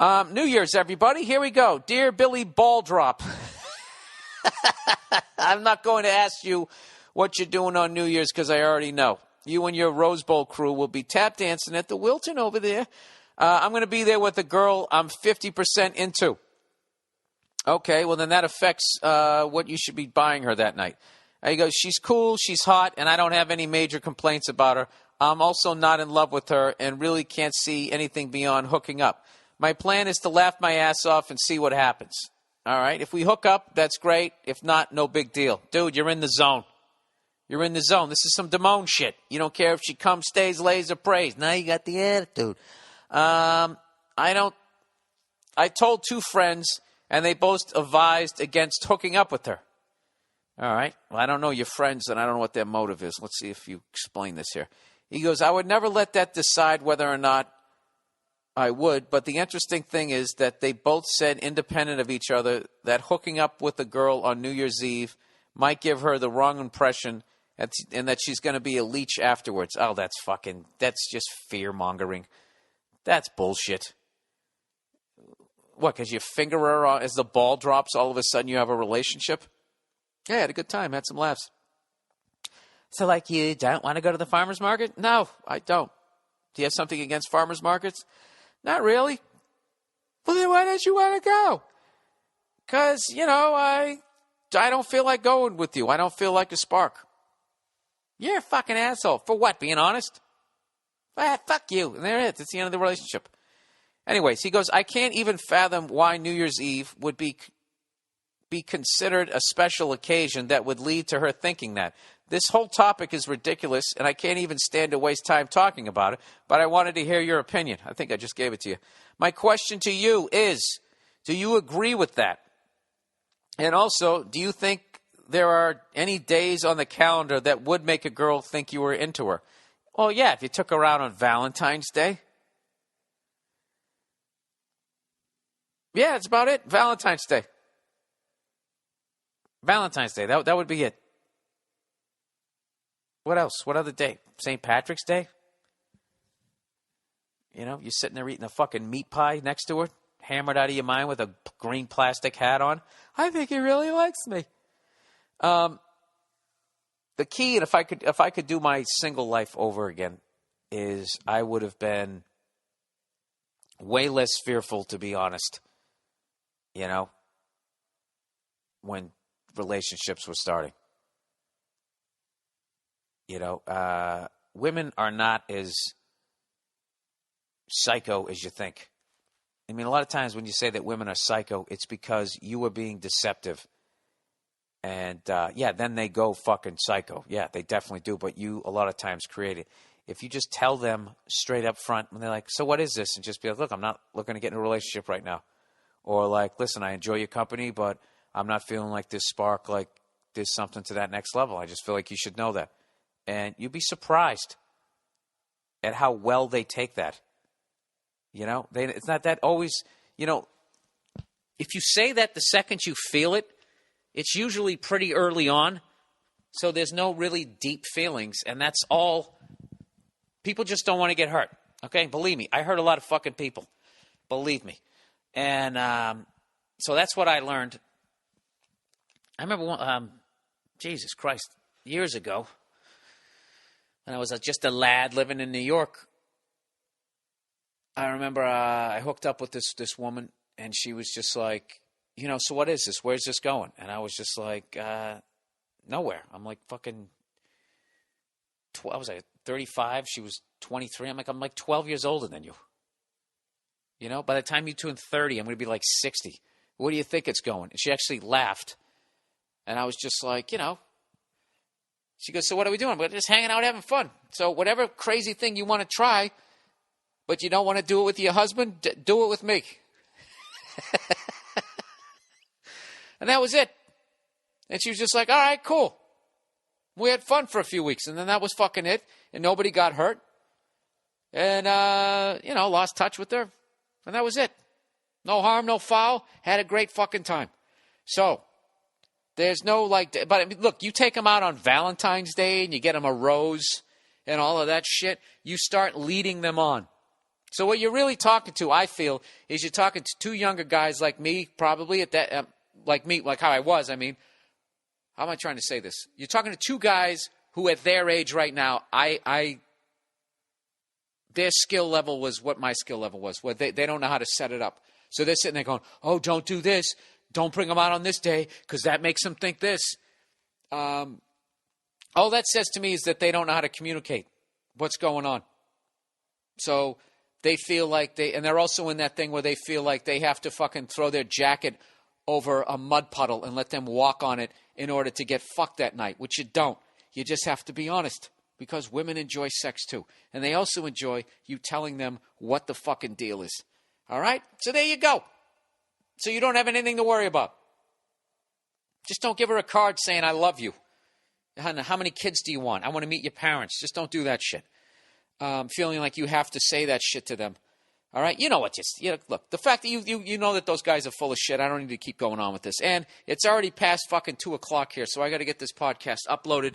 New Year's, everybody. Here we go. Dear Billy Balldrop, I'm not going to ask you what you're doing on New Year's because I already know. You and your Rose Bowl crew will be tap dancing at the Wilton over there. I'm going to be there with a girl I'm 50% into. Okay, well, then that affects what you should be buying her that night. He goes, she's cool, she's hot, and I don't have any major complaints about her. I'm also not in love with her and really can't see anything beyond hooking up. My plan is to laugh my ass off and see what happens. All right, if we hook up, that's great. If not, no big deal. Dude, you're in the zone. You're in the zone. This is some Damone shit. You don't care if she comes, stays, lays, or prays. Now you got the attitude. I told two friends, and they both advised against hooking up with her. All right. Well, I don't know your friends, and I don't know what their motive is. Let's see if you explain this here. He goes, I would never let that decide whether or not I would, but the interesting thing is that they both said, independent of each other, that hooking up with a girl on New Year's Eve might give her the wrong impression and that she's going to be a leech afterwards. Oh, that's just fear-mongering. That's bullshit. What, because you finger her as the ball drops, all of a sudden you have a relationship? Yeah, I had a good time, had some laughs. So, like, you don't want to go to the farmer's market? No, I don't. Do you have something against farmer's markets? Not really. Well, then why don't you want to go? Because, I don't feel like going with you. I don't feel like a spark. You're a fucking asshole. For what, being honest? Fuck you. And there it is. It's the end of the relationship. Anyways, he goes, I can't even fathom why New Year's Eve would be considered a special occasion that would lead to her thinking that. This whole topic is ridiculous, and I can't even stand to waste time talking about it, but I wanted to hear your opinion. I think I just gave it to you. My question to you is, do you agree with that? And also, do you think there are any days on the calendar that would make a girl think you were into her? Well, yeah, if you took her out on Valentine's Day. Yeah, that's about it. Valentine's Day. Valentine's Day. That would be it. What else? What other day? St. Patrick's Day? You're sitting there eating a fucking meat pie next to her, hammered out of your mind with a green plastic hat on. I think he really likes me. The key, and if I could do my single life over again, is I would have been way less fearful, to be honest. When relationships were starting. Women are not as psycho as you think. I mean, a lot of times when you say that women are psycho, it's because you are being deceptive. And, then they go fucking psycho. Yeah, they definitely do. But you, a lot of times, create it. If you just tell them straight up front, when they're like, so what is this? And just be like, look, I'm not looking to get in a relationship right now. Or like, listen, I enjoy your company, but I'm not feeling like this spark, like there's something to that next level. I just feel like you should know that. And you'd be surprised at how well they take that. It's not that always, if you say that the second you feel it, it's usually pretty early on. So there's no really deep feelings. And that's all. People just don't want to get hurt. Okay? Believe me, I hurt a lot of fucking people. Believe me. And so that's what I learned. I remember, Jesus Christ, years ago, when I was just a lad living in New York, I remember I hooked up with this woman, and she was just like, so what is this? Where's this going? And I was just like, nowhere. I'm like fucking, I was like 35. She was 23. I'm like 12 years older than you. By the time you turn 30, I'm going to be like 60. Where do you think it's going? And she actually laughed. And I was just like, She goes, so what are we doing? We're just hanging out, having fun. So whatever crazy thing you want to try, but you don't want to do it with your husband, do it with me. And that was it. And she was just like, all right, cool. We had fun for a few weeks. And then that was fucking it. And nobody got hurt. And, lost touch with her. And that was it. No harm, no foul. Had a great fucking time. So, there's no but I mean, look, you take them out on Valentine's Day and you get them a rose and all of that shit. You start leading them on. So what you're really talking to, I feel, is you're talking to two younger guys like me, probably at that, like me, like how I was. I mean, how am I trying to say this? You're talking to two guys who, at their age right now, their skill level was what my skill level was. Where they don't know how to set it up. So they're sitting there going, "Oh, don't do this. Don't bring them out on this day because that makes them think this." All that says to me is that they don't know how to communicate what's going on. So they feel like and they're also in that thing where they feel like they have to fucking throw their jacket over a mud puddle and let them walk on it in order to get fucked that night, which you don't. You just have to be honest, because women enjoy sex too. And they also enjoy you telling them what the fucking deal is. All right? So there you go. So you don't have anything to worry about. Just don't give her a card saying, "I love you." How many kids do you want? I want to meet your parents. Just don't do that shit. Feeling like you have to say that shit to them. All right? You know what? Look, the fact that you know that those guys are full of shit, I don't need to keep going on with this. And it's already past fucking 2 o'clock here, so I got to get this podcast uploaded.